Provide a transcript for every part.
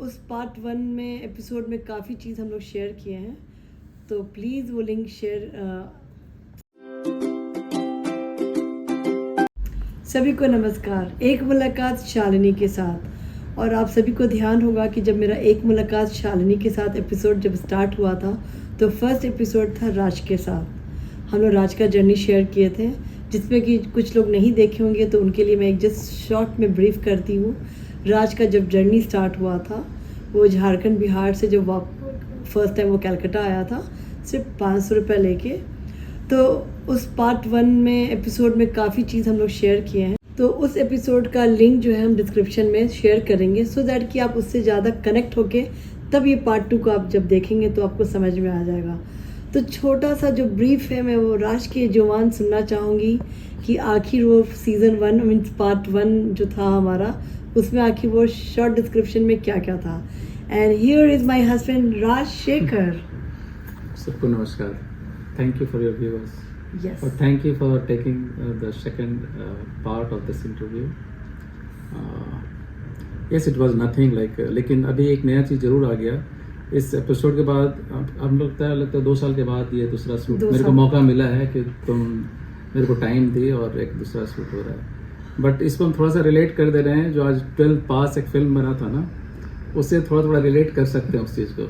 उस पार्ट 1 में एपिसोड में काफ़ी चीज़ हम लोग शेयर किए हैं, तो प्लीज़ वो लिंक शेयर। सभी को नमस्कार। एक मुलाकात शालिनी के साथ। और आप सभी को ध्यान होगा कि जब मेरा एक मुलाकात शालिनी के साथ एपिसोड जब स्टार्ट हुआ था तो फर्स्ट एपिसोड था राज के साथ। हम लोग राज का जर्नी शेयर किए थे, जिसमें कि कुछ लोग नहीं देखे होंगे तो उनके लिए मैं एक जस्ट शॉर्ट में ब्रीफ करती हूँ। राज का जब जर्नी स्टार्ट हुआ था, वो झारखंड बिहार से जब फर्स्ट टाइम वो कलकत्ता आया था सिर्फ 500 रुपये लेके। तो उस पार्ट 1 में एपिसोड में काफ़ी चीज़ हम लोग शेयर किए हैं, तो उस एपिसोड का लिंक जो है हम डिस्क्रिप्शन में शेयर करेंगे, सो दैट कि आप उससे ज़्यादा कनेक्ट होके तब ये पार्ट 2 को आप जब देखेंगे तो आपको समझ में आ जाएगा। तो छोटा सा जो ब्रीफ है, मैं वो राज के जुबान सुनना चाहूँगी कि आखिर वो सीज़न 1 मीन्स पार्ट 1 जो था हमारा, उसमें आखिर वो शॉर्ट डिस्क्रिप्शन में क्या क्या था। And here is my husband Rajshekhar. सबको नमस्कार। Thank you for your viewers. Yes. और thank you for taking the second part of this interview. Yes, it was nothing like, लेकिन अभी एक नया चीज़ ज़रूर आ गया इस एपिसोड के बाद। हम लगता है 2 साल के बाद ये दूसरा शूट मेरे को मौका मिला है कि तुम मेरे को टाइम दी और एक दूसरा शूट हो रहा है। बट इसको हम थोड़ा सा रिलेट कर दे रहे हैं। जो आज 12th पास एक फिल्म बना था ना, उससे थोड़ा थोड़ा रिलेट कर सकते हैं उस चीज़ को।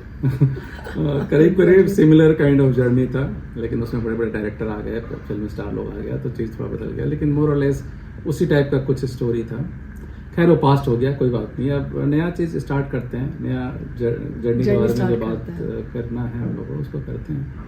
करीब करीब सिमिलर काइंड ऑफ जर्नी था, लेकिन उसमें बड़े बड़े डायरेक्टर आ गए, फिल्म स्टार लोग आ गया, तो चीज़ थोड़ा बदल गया, लेकिन मोर और लेस उसी टाइप का कुछ स्टोरी था। खैर वो पास्ट हो गया, कोई बात नहीं। अब नया चीज़ स्टार्ट करते हैं, नया जर्नी के बारे में जो बात करना है हम लोगों को, उसको करते हैं।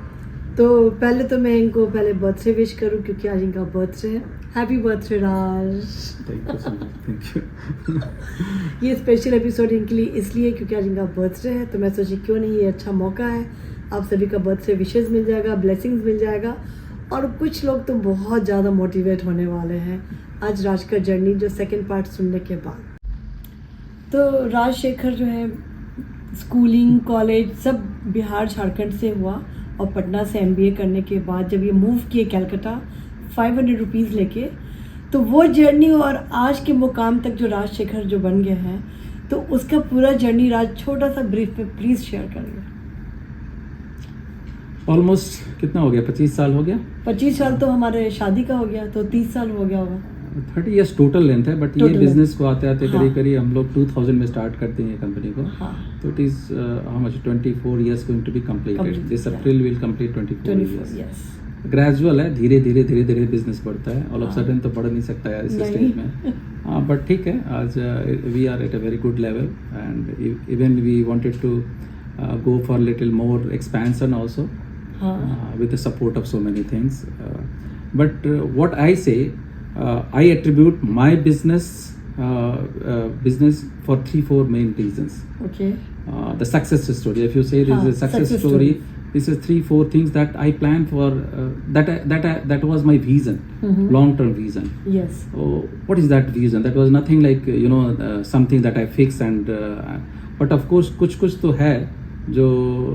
तो पहले तो मैं इनको पहले बर्थडे विश करूं, क्योंकि आज इनका बर्थडे है। Happy birthday Raj. Thank you so much. Thank you. ये स्पेशल एपिसोड इनके लिए इसलिए क्योंकि आज इनका बर्थडे है, तो मैं सोची क्यों नहीं, ये अच्छा मौका है, आप सभी का बर्थडे विशेस मिल जाएगा, ब्लेसिंग्स मिल जाएगा, और कुछ लोग तो बहुत ज़्यादा मोटिवेट होने वाले हैं आज राज का जर्नी जो सेकंड पार्ट सुनने के बाद। तो राजशेखर जो है स्कूलिंग कॉलेज सब बिहार झारखंड से हुआ, और पटना से MBA करने के बाद जब ये मूव किए कलकत्ता 500 रुपीज़ लेके, तो वो जर्नी और आज के मुकाम तक जो राजशेखर जो बन गए हैं, तो उसका पूरा जर्नी राज छोटा सा ब्रीफ में प्लीज़ शेयर करिए। ऑलमोस्ट कितना हो गया, 25 साल हो गया। 25 साल तो हमारे शादी का हो गया, तो 30 साल हो गया होगा। 30 years टोटल लेंथ है, बट ये बिजनेस को आते आते हाँ। करीब करीब हम लोग 2000 में स्टार्ट करते हैं ये कंपनी को। हाँ। तो it is how much 24 years going to be completed. This April will complete 24 years. yes. Gradual है, धीरे धीरे धीरे धीरे बिजनेस बढ़ता है। ऑल ऑफ सडन तो बढ़ नहीं सकता है इस स्टेज में। हाँ, बट ठीक है, आज we are at a very good level, and even we wanted to go for little more expansion also, with the support of so many things. But what I say, I attribute my business for 3-4 main reasons. Okay. The success story. If you say this is a success story, this is 3-4 things that I planned for. That was my vision, long-term vision. Yes. So what is that vision? That was nothing like something that I fixed and. But of course कुछ तो है जो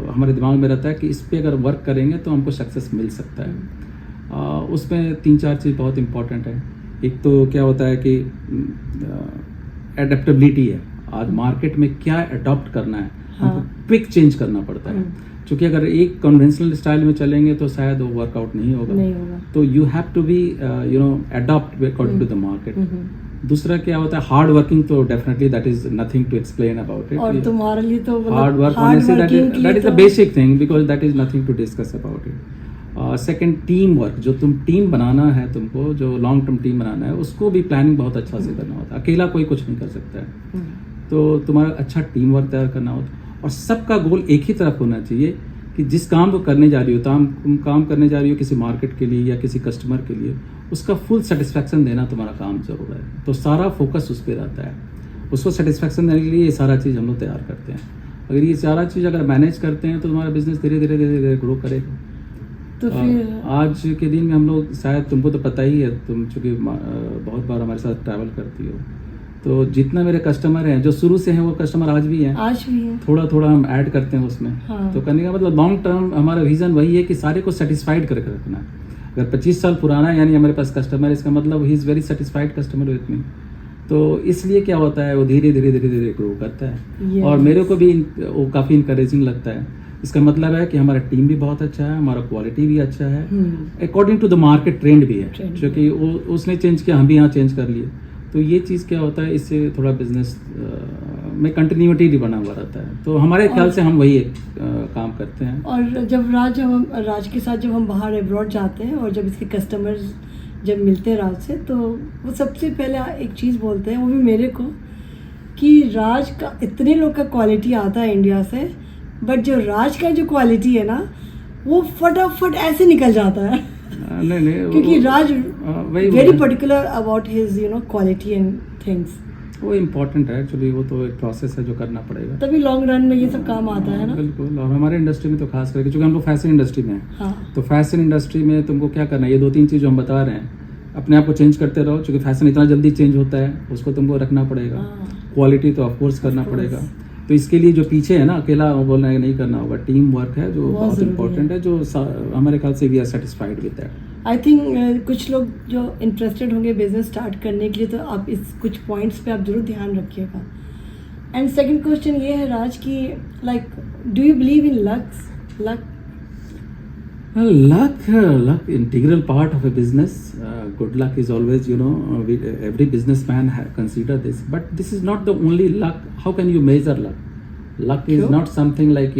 हमारे दिमाग में रहता है कि इस पे अगर वर्क करेंगे तो हमको सक्सेस मिल सकता है। उसमें 3-4 चीज़ बहुत इंपॉर्टेंट है। एक तो क्या होता है कि एडेप्टेबिलिटी है। आज मार्केट में क्या अडॉप्ट करना है, हमको क्विक चेंज करना पड़ता है, क्योंकि अगर एक कन्वेंशनल स्टाइल में चलेंगे तो शायद वो वर्कआउट नहीं होगा। तो you have to be adopt according to the market. दूसरा क्या होता है, हार्ड वर्किंग, तो definitely that is nothing to explain about it. और तुम्हारे लिए तो हार्ड वर्क होने से that is the basic thing, because that is nothing to discuss about it. Second, team work. जो तुम टीम बनाना है, तुमको जो लॉन्ग टर्म टीम बनाना है, उसको भी प्लानिंग बहुत अच्छा से करना होता है। अकेला कोई कुछ नहीं कर सकता है, तो तुम्हारा अच्छा टीम वर्क तैयार करना होता है। और सबका गोल एक ही तरफ होना चाहिए कि जिस काम को करने जा रही हो, तुम काम करने जा रही हो किसी मार्केट के लिए या किसी कस्टमर के लिए, उसका फुल सेटिस्फैक्शन देना तुम्हारा काम जरूर है। तो सारा फोकस उस पर रहता है। उसको सेटिस्फैक्शन देने के लिए ये सारा चीज़ हम लोग तैयार करते हैं। अगर ये सारा चीज़ अगर मैनेज करते हैं तो तुम्हारा बिजनेस धीरे धीरे धीरे धीरे ग्रो करेगा। तो फिर आज के दिन में हम लोग, शायद तुमको तो पता ही है, तुम चूँकि बहुत बार हमारे साथ ट्रैवल करती हो, तो जितना मेरे कस्टमर हैं जो शुरू से हैं वो कस्टमर आज भी हैं, थोड़ा थोड़ा हम ऐड करते हैं उसमें। हाँ। तो करने का मतलब लॉन्ग टर्म हमारा विजन वही है कि सारे को सेटिस्फाइड करके रखना है। अगर 25 साल पुराना है यानी हमारे पास कस्टमर, इसका मतलब he is very satisfied customer with me. तो इसलिए क्या होता है वो धीरे धीरे धीरे धीरे ग्रो करता है। Yes. और मेरे को भी वो काफ़ी इंकरेजिंग लगता है। इसका मतलब है कि हमारा टीम भी बहुत अच्छा है, हमारा क्वालिटी भी अच्छा है, according to the market trend भी है, क्योंकि वो उसने चेंज किया, हम भी यहाँ चेंज कर लिए। तो ये चीज़ क्या होता है, इससे थोड़ा बिजनेस में कंटिन्यूटी भी बना हुआ रहता है। तो हमारे ख्याल से हम वही काम करते हैं। और जब राज के साथ जब हम बाहर एब्रॉड जाते हैं और जब इसके कस्टमर्स जब मिलते हैं राज से, तो वो सबसे पहले एक चीज़ बोलते हैं, वो भी मेरे को, कि राज का इतने लोग का क्वालिटी आता है इंडिया से, बट जो राज का जो क्वालिटी है ना, वो फटाफट ऐसे निकल जाता है। नहीं क्योंकि राज वही very particular about his quality and things. वो इम्पोर्टेंट है एक्चुअली, वो तो एक प्रोसेस है जो करना पड़ेगा, तभी लॉन्ग रन में ये सब काम आता है ना। बिल्कुल। और हमारे इंडस्ट्री में तो खास करके, क्योंकि हम लोग फैशन इंडस्ट्री में हैं, हाँ। तो फैशन इंडस्ट्री में तुमको क्या करना है, ये 2-3 चीज़ जो हम बता रहे हैं, अपने आप को चेंज करते रहो, क्योंकि फैशन इतना जल्दी चेंज होता है, उसको तुमको रखना पड़ेगा। क्वालिटी तो ऑफकोर्स करना पड़ेगा। तो इसके लिए जो पीछे है ना, अकेला वो बोलना है नहीं करना होगा, टीम वर्क है जो बहुत इंपॉर्टेंट है, जो हमारे ख्याल से we are satisfied with that. I think कुछ लोग जो इंटरेस्टेड होंगे बिजनेस स्टार्ट करने के लिए, तो आप इस कुछ पॉइंट्स पे आप जरूर ध्यान रखिएगा। एंड सेकंड क्वेश्चन ये है राज की, like do you believe in luck? Luck, integral part of a business. Good luck is always, every businessman consider this. But this is not the only luck. How can you measure luck? Luck is not something like,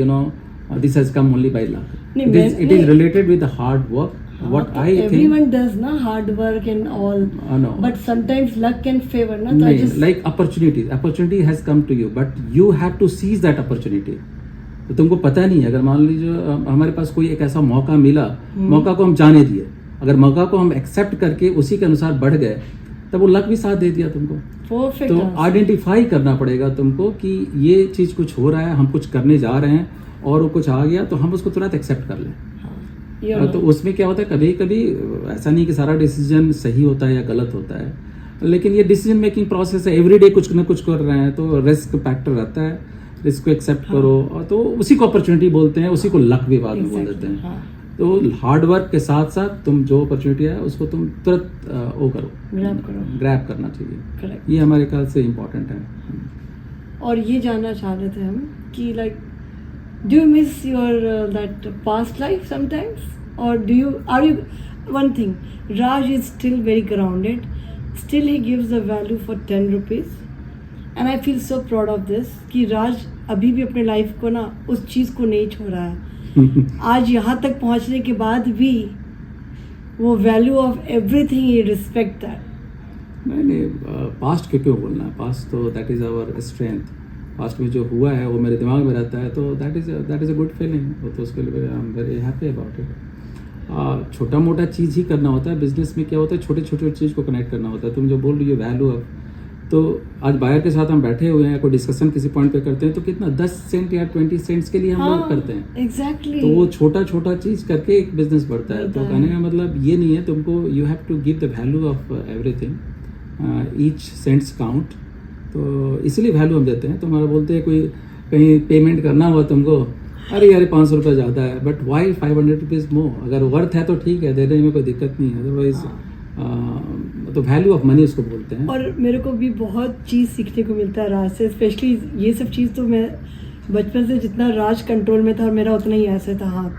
this has come only by luck. It is related with the hard work. What I think. Everyone does na hard work and all. No. But sometimes luck can favor na. Like opportunity has come to you, but you have to seize that opportunity. तो तुमको पता नहीं है, अगर मान लीजिए हमारे पास कोई एक ऐसा मौका मिला, मौका को हम जाने दिए, अगर मौका को हम एक्सेप्ट करके उसी के अनुसार बढ़ गए, तब वो लक भी साथ दे दिया तुमको। Perfect तो answer. आइडेंटिफाई करना पड़ेगा तुमको कि ये चीज़ कुछ हो रहा है, हम कुछ करने जा रहे हैं और वो कुछ आ गया, तो हम उसको तुरंत एक्सेप्ट कर लें। तो उसमें क्या होता है, कभी कभी ऐसा नहीं कि सारा डिसीजन सही होता है या गलत होता है, लेकिन ये डिसीजन मेकिंग प्रोसेस है, एवरीडे कुछ ना कुछ कर रहे हैं, तो रिस्क फैक्टर रहता है, इसको एक्सेप्ट करो। और तो उसी को अपॉर्चुनिटी बोलते हैं, उसी को लक भी बाद में बोल देते हैं। तो हार्ड वर्क के साथ साथ तुम जो अपॉर्चुनिटी है उसको तुम तुरंत वो करो, ग्रैब करना चाहिए। Correct. ये हमारे ख्याल से इम्पोर्टेंट है। और ये जानना चाह रहे थे हम कि like do you miss your that past life sometimes, और are you one thing, Raj is still very grounded, still he gives the value for 10 rupees, and I feel so proud of this कि राज अभी भी अपने life को ना उस चीज़ को नहीं छोड़ा है। आज यहाँ तक पहुँचने के बाद भी वो वैल्यू ऑफ एवरीथिंग, ही रिस्पेक्ट दैट। नहीं, पास्ट क्यों बोलना है, पास्ट तो that is our strength. Past में जो हुआ है वो मेरे दिमाग में रहता है, तो that is a good feeling. तो उसके लिए I am very happy about it. छोटा मोटा चीज़ ही करना होता है बिजनेस में, क्या होता है छोटे छोटे चीज़ को कनेक्ट करना होता है। तुम जो बोल रही हो वैल्यू ऑफ, तो आज बायर के साथ हम बैठे हुए हैं, कोई डिस्कशन किसी पॉइंट पे करते हैं, तो कितना 10 सेंट या 20 सेंट्स के लिए हम लोग करते हैं। एग्जैक्टली। तो वो छोटा छोटा चीज़ करके एक बिजनेस बढ़ता है। तो कहने का मतलब ये नहीं है, तुमको you have to give the value of everything, each cents count. तो इसीलिए वैल्यू हम देते हैं। तुम्हारा बोलते हैं कोई कहीं पेमेंट करना हुआ तुमको, अरे यार 500 रुपये ज़्यादा है, बट वाई 500 रुपीज़ मोर, अगर वर्थ है तो ठीक है, देने में कोई दिक्कत नहीं है, अदरवाइज तो वैल्यू ऑफ मनी उसको बोलते हैं। और मेरे को भी बहुत चीज़ सीखने को मिलता है राज से, स्पेशली ये सब चीज़ तो मैं बचपन से जितना राज कंट्रोल में था और मेरा उतना ही ऐसे था हाथ,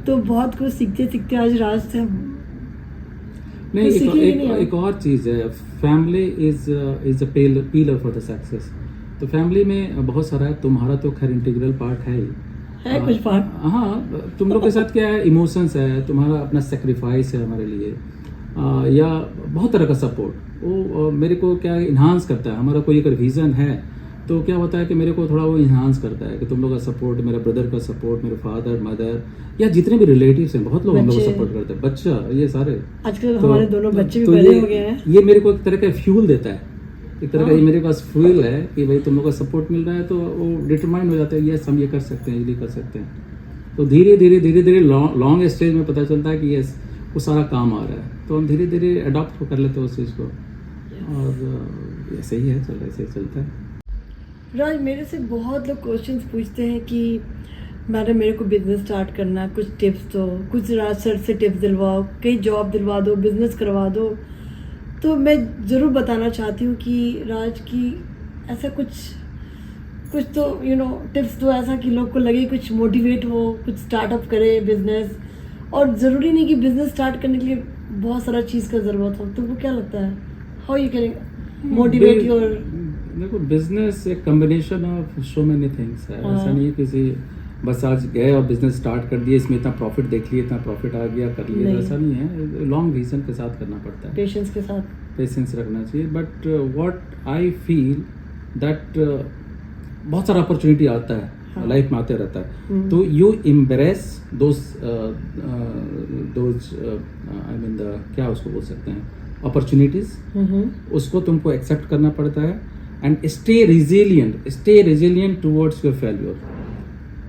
तो बहुत कुछ सीखते सीखते आज राज से नहीं। एक और चीज़ है, family is a pillar for the success. तो फैमिली में बहुत सारा है, तुम्हारा तो खैर इंटीग्रल पार्ट है ही, कुछ पार्ट। हाँ, तुम लोग के साथ क्या है, इमोशंस है, तुम्हारा अपना सेक्रीफाइस है हमारे लिए, या बहुत तरह का सपोर्ट, वो मेरे को क्या इन्हांस करता है। हमारा कोई अगर विज़न है तो क्या होता है कि मेरे को थोड़ा वो इन्हांस करता है कि तुम लोग का सपोर्ट, मेरा ब्रदर का सपोर्ट, मेरे फादर मदर या जितने भी रिलेटिव्स हैं, बहुत लोग हम लोग को सपोर्ट करते हैं, बच्चा, ये सारे आजकल हमारे दोनों बच्चे भी बड़े हो गए हैं। ये मेरे को एक तरह का फ्यूल देता है, एक तरह का ये मेरे पास फ्यूल है कि भाई तुम लोग का सपोर्ट मिल रहा है, तो वो डिटरमाइन हो जाता है, यस हम ये कर सकते हैं, इजीली कर सकते हैं। तो धीरे धीरे लॉन्ग स्टेज में पता चलता है कि यस वो सारा काम आ रहा है, तो हम धीरे धीरे अडॉप्ट कर लेते हैं उस चीज़ को, और ऐसे ही है, ऐसे ही चलता है। राज, मेरे से बहुत लोग क्वेश्चंस पूछते हैं कि मैडम मेरे को बिजनेस स्टार्ट करना है, कुछ टिप्स दो, कुछ राज सर से टिप्स दिलवाओ, कहीं जॉब दिलवा दो, बिजनेस करवा दो। तो मैं ज़रूर बताना चाहती हूँ कि राज की ऐसा कुछ तो टिप्स दो ऐसा कि लोग को लगे कुछ मोटिवेट हो, कुछ स्टार्टअप करे बिजनेस। और ज़रूरी नहीं कि बिजनेस स्टार्ट करने के लिए बहुत सारा चीज़ का ज़रूरत हो। तुमको क्या लगता है, how you can motivate your? देखो, बिजनेस एक combination of so many things है। ऐसा नहीं है किसी बस आज गए और बिजनेस स्टार्ट कर दिए, इसमें इतना प्रॉफिट देख लिया, इतना प्रॉफिट आ गया, कर लिया, ऐसा नहीं है। लॉन्ग विजन के साथ करना पड़ता है, पेशेंस के साथ, पेशेंस रखना चाहिए। But what I feel that बहुत सारा अपॉर्चुनिटी आता है, लाइफ में आते रहता है, तो you embrace those I mean the क्या उसको बोल सकते हैं, अपॉर्चुनिटीज, उसको तुमको एक्सेप्ट करना पड़ता है and stay resilient towards your failure.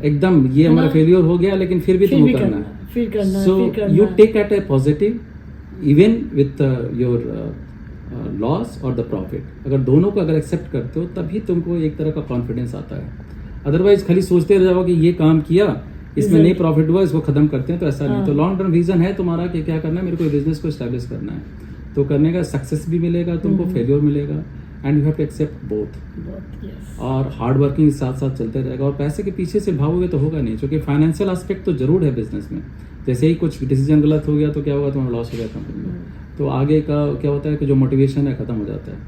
एकदम ये हमारा फेल्योर हो गया लेकिन फिर भी तुमको करना है। So you take at a positive even with your loss और द प्रॉफिट। अगर दोनों को अगर एक्सेप्ट करते हो तभी तुमको एक तरह का कॉन्फिडेंस आता है। अदरवाइज खाली सोचते रह जाओ कि ये काम किया, इसमें नहीं प्रॉफिट हुआ, इसको खत्म करते हैं, तो ऐसा नहीं। तो लॉन्ग टर्म विजन है तुम्हारा कि क्या करना है, मेरे को बिजनेस को एस्टैब्लिश करना है, तो करने का सक्सेस भी मिलेगा तुमको, फेलियर मिलेगा, and you have to accept both. और हार्ड वर्किंग साथ साथ चलते रहेगा। और पैसे के पीछे से भागोगे तो होगा नहीं, क्योंकि फाइनेंशियल एस्पेक्ट तो जरूर है बिजनेस में। जैसे ही कुछ डिसीजन गलत हो गया तो क्या होगा, तुम्हारा लॉस हो गया कंपनी में, तो आगे का क्या होता है कि जो मोटिवेशन है ख़त्म हो जाता है।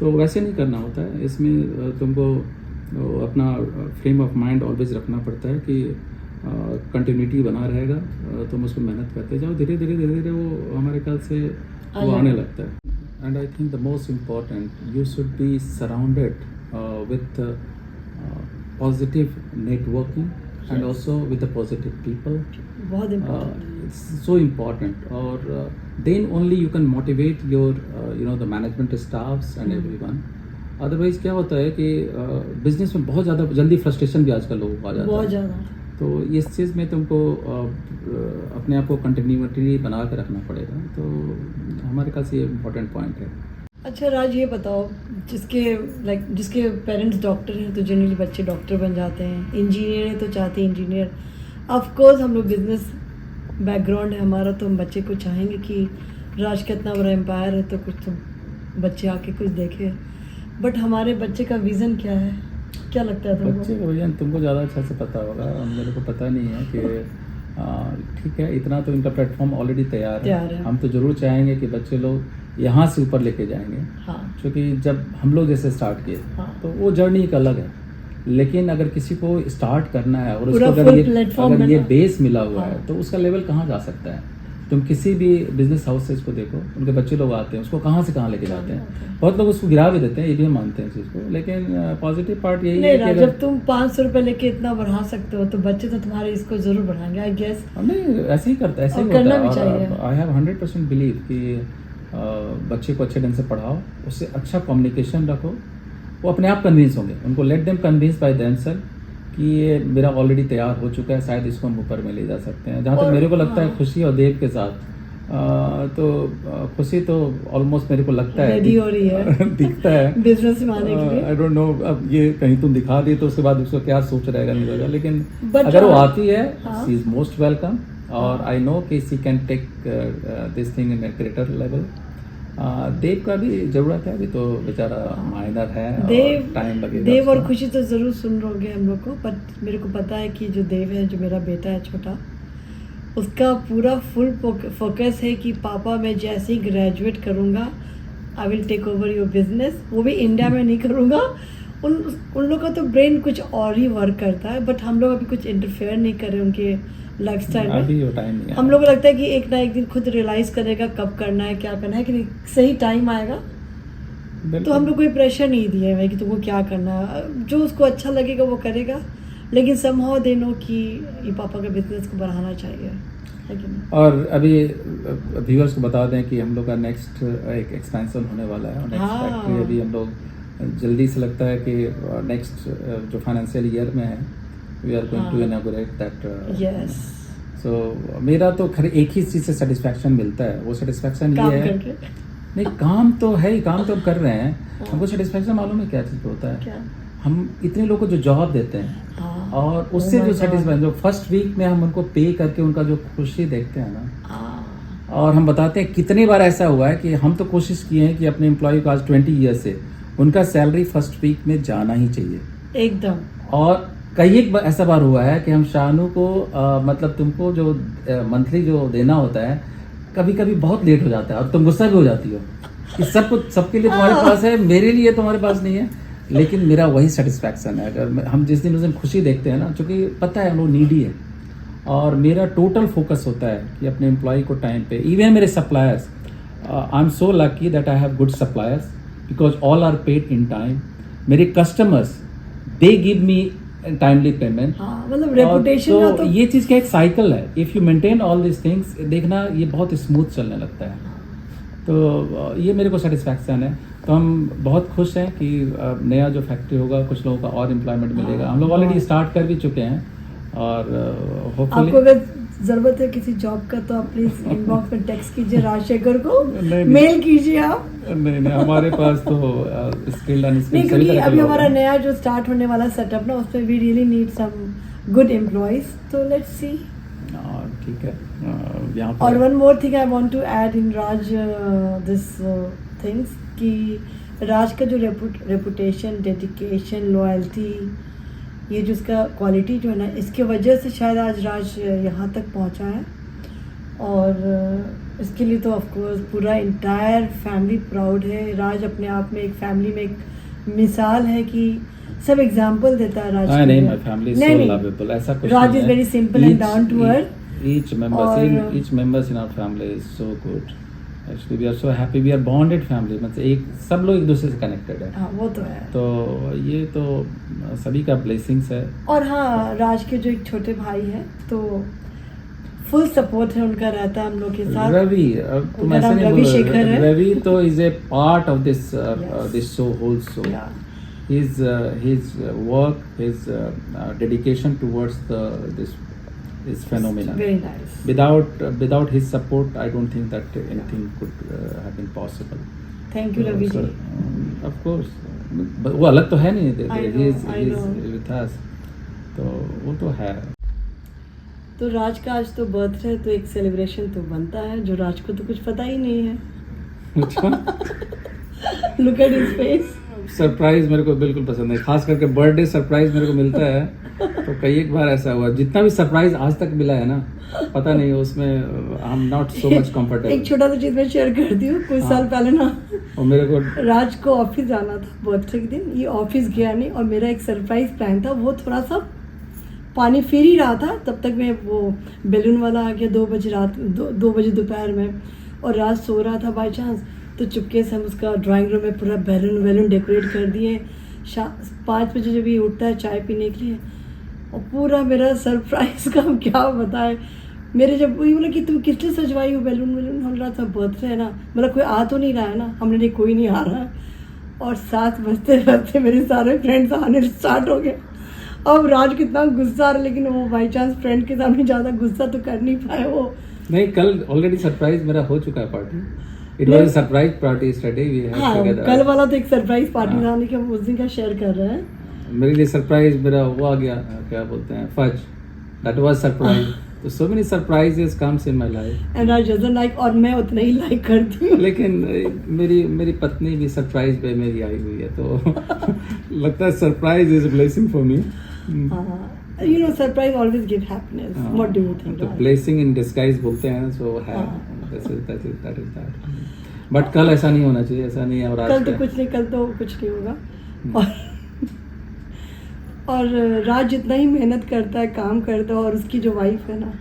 तो वैसे नहीं करना होता है। इसमें तुमको अपना फ्रेम ऑफ माइंड ऑलवेज रखना पड़ता है कि कंटिन्यूटी बना रहेगा, तुम उसको मेहनत करते जाओ, धीरे धीरे वो हमारे ख्याल से वो आने लगता है। And I think the most important, you should be surrounded with positive networking and also with positive people. बहुत इम्पोर्टेंट, सो इम्पॉर्टेंट। और then only you can motivate your the management staffs and everyone. Otherwise क्या होता है कि business में बहुत ज़्यादा जल्दी फ्रस्ट्रेशन भी आजकल लोगों को आ जाता है, बहुत ज़्यादा। तो इस चीज़ में तुमको अपने आप को कंटिन्यूटी बना के रखना पड़ेगा। तो हमारे पास ये इम्पोर्टेंट पॉइंट है। अच्छा राज, ये बताओ, जिसके पेरेंट्स डॉक्टर हैं तो जनरली बच्चे डॉक्टर बन जाते हैं, इंजीनियर है तो चाहते हैं इंजीनियर। ऑफ कोर्स हम लोग बिजनेस बैकग्राउंड है हमारा, तो हम बच्चे को चाहेंगे कि राज का इतना बड़ा एम्पायर है तो कुछ तो बच्चे आके कुछ देखे। बट हमारे बच्चे का विज़न क्या है, क्या लगता है तुमको? बच्चे का विजन तुमको ज़्यादा अच्छा से पता होगा, मेरे को पता नहीं है कि ठीक है, इतना तो इनका प्लेटफॉर्म ऑलरेडी तैयार है। हम तो ज़रूर चाहेंगे कि बच्चे लोग यहाँ से ऊपर लेके जाएंगे। हाँ। क्योंकि जब हम लोग जैसे स्टार्ट किए, हाँ, तो वो जर्नी एक अलग है। लेकिन अगर किसी को स्टार्ट करना है और उसको अगर ये बेस मिला हुआ है, तो उसका लेवल कहाँ जा सकता है। तुम किसी भी बिजनेस हाउस से इसको देखो, उनके बच्चे लोग आते हैं, उसको कहाँ से कहाँ लेके जाते हैं। बहुत लोग उसको गिरा भी देते हैं, ये भी हम मानते हैं चीज़ को, लेकिन पॉजिटिव पार्ट यही है कि जब तुम 500 रुपए लेके इतना बढ़ा सकते हो तो बच्चे तो तुम्हारे इसको जरूर बढ़ाएंगे, आई गेस। नहीं, ऐसे ही करता है, ऐसे ही करना भी चाहिए। आई हैव 100% बिलीव कि बच्चे को अच्छे ढंग से पढ़ाओ, उससे अच्छा कम्युनिकेशन रखो, वो अपने आप कन्विंस होंगे। उनको let them convince by themselves कि ये मेरा ऑलरेडी तैयार हो चुका है, शायद इसको हम ऊपर में ले जा सकते हैं। जहाँ तक मेरे को लगता है खुशी और देव के साथ, तो खुशी तो ऑलमोस्ट मेरे को लगता है रेडी हो रही है दिखता है बिजनेस में आने के लिए। आई डोंट नो, अब ये कहीं तुम दिखा दी तो उसके बाद उसको क्या सोच रहेगा नहीं रहेगा, लेकिन अगर वो आती है, शी इज मोस्ट वेलकम। और आई नो कि she can take this thing in a greater level. Dev का भी जरूरत है, अभी तो बेचारा माइनर है, टाइम लगेगा। देव और खुशी तो जरूर सुन रहोगे हम लोग को, बट मेरे को पता है कि जो देव है, जो मेरा बेटा है छोटा, उसका पूरा फुल फोकस है कि पापा मैं जैसे ही ग्रेजुएट करूँगा I will take over your business. वो भी इंडिया में नहीं करूँगा। उन लोग का तो ब्रेन कुछ और ही वर्क करता है, बट हम लोग अभी कुछ इंटरफेयर नहीं कर रहे उनके लाइफस्टाइल में। अभी वो टाइम नहीं, हम लोग को लगता है कि एक ना एक दिन खुद रियलाइज करेगा कब करना है, क्या करना है, कि सही टाइम आएगा। तो हम लोग कोई प्रेशर नहीं दिए हैं कि तुमको क्या करना है, जो उसको अच्छा लगेगा वो करेगा, लेकिन समहाउ दे नो कि ये पापा का बिजनेस को बढ़ाना चाहिए। और अभी व्यूअर्स को बता दें कि हम लोग का नेक्स्ट एक एक्सपेंशन होने वाला है। नेक्स्ट फैक्ट्री अभी हम लोग जल्दी से लगता है कि नेक्स्ट जो फाइनेंशियल ईयर में है, we are going to inaugurate that. Yes. So मेरा तो खैर एक ही चीज़ से सेटिस्फैक्शन मिलता है, वो सेटिस्फैक्शन ये है, नहीं काम तो है ही, काम तो हम कर रहे हैं। हमको सेटिस्फैक्शन मालूम है क्या चीज़ पे होता है, हम इतने लोगों को जो जॉब देते हैं और उससे जो सेटिस्फाइड, जो फर्स्ट वीक में हम उनको पे करके उनका जो खुशी देखते हैं ना, और हम बताते हैं कितनी बार ऐसा हुआ है कि हम तो कोशिश किए हैं कि अपने एम्प्लॉय को आज 20 ईयर से उनका सैलरी फर्स्ट वीक में जाना ही चाहिए एकदम। और कई एक ऐसा बार हुआ है कि हम शानू को मतलब तुमको जो मंथली जो देना होता है कभी कभी बहुत लेट हो जाता है और तुम गुस्सा भी हो जाती हो कि सब कुछ सबके लिए तुम्हारे पास है, मेरे लिए तुम्हारे पास नहीं है। लेकिन मेरा वही सेटिस्फैक्शन है, अगर हम जिस दिन उस दिन खुशी देखते हैं ना, क्योंकि पता है वो नीडी है और मेरा टोटल फोकस होता है कि अपने एम्प्लॉय को टाइम पे, इवन मेरे suppliers, I am so lucky that I have good suppliers because all are paid in time. मेरे customers they give me timely payment. मतलब रेपुटेशन तो ये चीज़ का एक साइकिल है, if you maintain all this things, देखना ये बहुत स्मूथ चलने लगता है। तो ये मेरे को सेटिस्फैक्शन है। तो हम बहुत खुश हैं कि नया जो फैक्ट्री होगा कुछ लोगों का और एम्प्लॉयमेंट मिलेगा। हम लोग ऑलरेडी स्टार्ट कर भी चुके हैं और होपफुली आपको अगर जरूरत है किसी जॉब का तो आप प्लीज इनबॉक्स में टेक्स्ट कीजिए राजशेखर को, मेल कीजिए आप। नहीं हमारे पास तो स्किल्ड नहीं, क्योंकि अभी हमारा नया जो स्टार्ट होने वाला सेटअप ना, उसमें we really need some good employees, तो लेट्स सी। ठीक है यहाँ पर। और one more thing I want to add in Raj this things कि राज का जो रेपुटेशन, डेडिकेशन, लॉयल्टी, ये जो इसका क्वालिटी जो है ना, इसके वजह से शायद आज राज यहाँ तक पहुँचा है। और इसके लिए तो ऑफ कोर्स पूरा इंटायर फैमिली प्राउड है। राज अपने आप में एक फैमिली में एक मिसाल है कि सब एग्जांपल देता है राज। नहीं, my family is so lovable, ऐसा कुछ राज नहीं इज है। Very simple and down to earth. Each members in our family is so good. Actually, we are so happy. We are bonded family. मतलब सब लोग एक दूसरे से कनेक्टेड है। हाँ, वो तो है। तो ये तो सभी का ब्लेसिंग्स है। और हाँ, राज के जो एक छोटे भाई हैं तो फुल सपोर्ट है उनका, रहता है हम लोग के साथ। रवि, तुम ऐसे नहीं रवि शेखर है। रवि तो is a part of this show, whole show. His work, his dedication towards this is phenomenal. Very nice. Without his support, I don't think that anything could have been possible. Thank you, Ravi ji. Of course, वो अलग तो है नहीं, he is with us, तो वो तो है। तो राज का आज तो बर्थडे है, तो एक सेलिब्रेशन तो बनता है, जो राज को तो कुछ पता ही नहीं है। Look at his face. Surprise मेरे को बिल्कुल पसंद है, खास करके बर्थडे सरप्राइज मेरे को मिलता है। तो कई एक बार ऐसा हुआ, जितना भी सरप्राइज आज तक मिला है ना, पता नहीं उसमें I am not so much comfortable. एक छोटा सा चीज मैं शेयर करती हूँ। कुछ साल पहले ना, और मेरे को राज को ऑफिस जाना था बर्थडे के दिन। ये ऑफिस गया नहीं और मेरा एक सरप्राइज प्लान था, वो थोड़ा सा पानी फिर ही रहा था। तब तक मैं वो बैलून वाला आ गया 2 बजे रात, 2 बजे दोपहर में, और राज सो रहा था बाई चांस। तो चुपके से हम उसका ड्राइंग रूम में पूरा बैलून डेकोरेट कर दिए। 5 बजे जब ये उठता है चाय पीने के लिए, और पूरा मेरा सरप्राइज का हम क्या बताएं। मेरे जब वही बोला कि तुम किस लिए सजवाई हो बैलून, हम रहा था बर्थडे है ना, मतलब कोई आ तो नहीं रहा है ना, हमने नहीं, कोई नहीं आ रहा है। और 7 बजते बजते मेरे सारे फ्रेंड्स आने स्टार्ट हो गए। अब राज कितना गुस्सा आ रहा, लेकिन वो बाई चांस फ्रेंड के सामने ज़्यादा गुस्सा तो कर नहीं पाए वो। नहीं, कल ऑलरेडी सरप्राइज मेरा हो चुका है party. It was a surprise party yesterday we had together। कल वाला तो एक सरप्राइज पार्टी था, लेकिन हम उस दिन का शेयर कर रहे हैं। मेरे लिए सरप्राइज मेरा वो आ गया, क्या बोलते हैं, फज। That was surprise. तो so many surprises comes in my life and Raj doesn't like, और मैं उतना ही लाइक करती हूँ। लेकिन मेरी पत्नी भी सरप्राइज पे मेरी आई हुई है, तो लगता है surprise is a blessing for me. You know, surprise always give happiness. What do you think? तो blessing in disguise बोलते हैं, so है, that is that। बट कल ऐसा नहीं होना चाहिए, ऐसा नहीं है। और कल तो कुछ नहीं होगा। और राज जितना ही मेहनत करता है, काम करता है, और उसकी जो वाइफ है ना,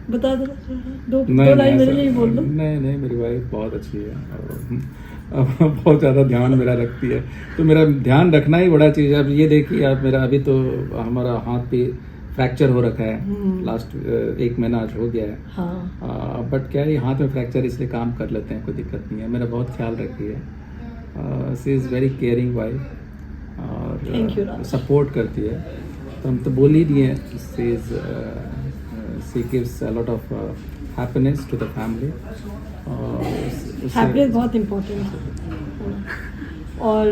बता दो लाइन मेरे लिए बोल दो। नहीं, मेरी वाइफ बहुत अच्छी है और बहुत ज़्यादा ध्यान मेरा रखती है। तो मेरा ध्यान रखना ही बड़ा चीज़ है। अब ये देखिए आप, मेरा अभी तो हमारा हाथ पे फ्रैक्चर हो रखा है, लास्ट 1 महीना आज हो गया है। हाँ। बट क्या है, हाथ में फ्रैक्चर, इसलिए काम कर लेते हैं, कोई दिक्कत नहीं है। मेरा बहुत ख्याल रखती है। She is very caring wife और सपोर्ट करती है। तो हम तो बोल ही दिए, she gives a lot of happiness to the family. Happiness बहुत इम्पोर्टेंट है। और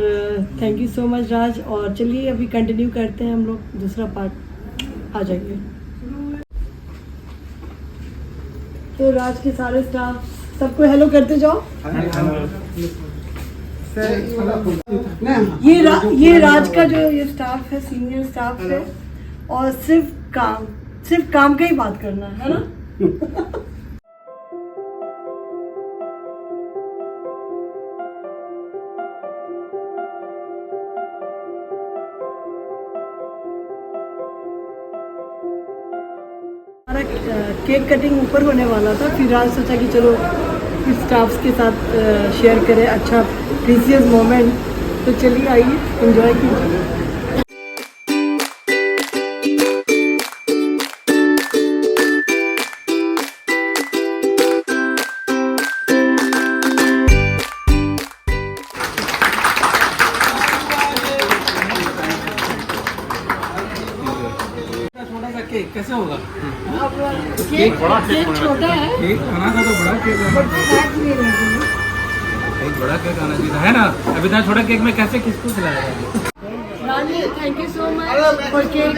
thank you so much Raj. और चलिए अभी कंटिन्यू करते हैं हम लोग, दूसरा पार्ट आ जाइए। तो राज के सारे स्टाफ सबको हेलो करते जाओ। ये राज का जो ये स्टाफ है, सीनियर स्टाफ है, और सिर्फ काम का ही बात करना है ना। हमारा केक कटिंग ऊपर होने वाला था, फिर राज सोचा कि चलो कुछ स्टाफ्स के साथ शेयर करें अच्छा प्रीसियस मोमेंट। तो चलिए आइए एंजॉय कीजिए। केक कैसे होगा? केक छोटा है, केक आना था तो बड़ा केक आना था। एक बड़ा केक आना चाहिए है ना। अभी इतना छोटा केक में कैसे किसको खिलाएगा? Rani, thank you so much for cake.